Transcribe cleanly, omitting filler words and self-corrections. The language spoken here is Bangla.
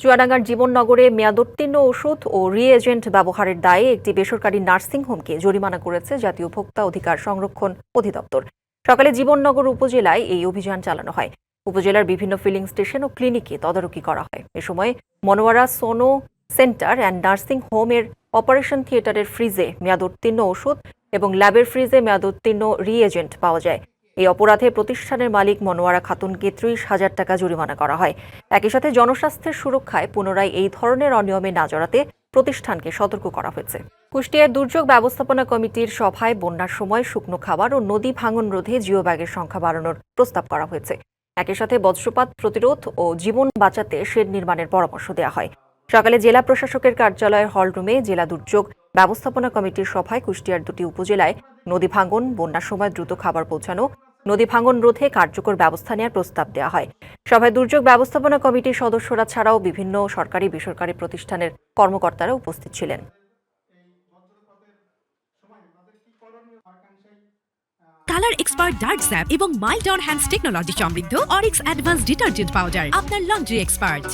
চুয়াডাঙ্গার জীবননগরে মেয়াদোত্তীর্ণ ওষুধ ও রিএজেন্ট ব্যবহারের দায়ে একটি বেসরকারি নার্সিংহোমকে জরিমানা করেছে জাতীয় ভোক্তা অধিকার সংরক্ষণ অধিদপ্তর। সকালে জীবননগর উপজেলায় এই অভিযান চালানো হয়। উপজেলার বিভিন্ন ফিলিং স্টেশন ও ক্লিনিকে তদারকি করা হয়। এ সময় মনোয়ারা সোনো সেন্টার অ্যান্ড নার্সিং হোমের অপারেশন থিয়েটারের ফ্রিজে মেয়াদোত্তীর্ণ ওষুধ এবং ল্যাবের ফ্রিজে মেয়াদোত্তীর্ণ রিএজেন্ট পাওয়া যায়। এই অপরাধে প্রতিষ্ঠানের মালিক মনোয়ারা খাতুনকে ৩০,০০০ টাকা জরিমানা করা হয়। একই সাথে জনস্বাস্থ্যের সুরক্ষায় পুনরায় এই ধরনের অনিয়মে না জড়াতে প্রতিষ্ঠানকে সতর্ক করা হয়েছে। কুষ্টিয়ার দুর্যোগ ব্যবস্থাপনা কমিটির সভায় বন্যার সময় শুকনো খাবার ও নদী ভাঙন রোধে জিও ব্যাগের সংখ্যা বাড়ানোর প্রস্তাব করা হয়েছে। একই সাথে বজ্রপাত প্রতিরোধ ও জীবন বাঁচাতে শেড নির্মাণের পরামর্শ দেওয়া হয়। সকালে জেলা প্রশাসকের কার্যালয়ের হলরুমে জেলা দুর্যোগ ব্যবস্থাপনা কমিটির সভায় কুষ্টিয়ার দুটি উপজেলায় নদী ভাঙন, বন্যার সময় দ্রুত খাবার পৌঁছানো, নদী ভাঙন রোধে কার্যকর ব্যবস্থা নেওয়ার প্রস্তাব দেওয়া হয়। সভায় দুর্যোগ ব্যবস্থাপনা কমিটির সদস্যরা ছাড়াও বিভিন্ন সরকারি বেসরকারি প্রতিষ্ঠানের কর্মকর্তারা উপস্থিত ছিলেন। কালার এক্সপার্ট ডার্ক স্যাপ এবং মাইল্ড অন হ্যান্ডস টেকনোলজি সমৃদ্ধ অরিক্স অ্যাডভান্স ডিটারজেন্ট পাউডার আপনার লন্ড্রি এক্সপার্ট।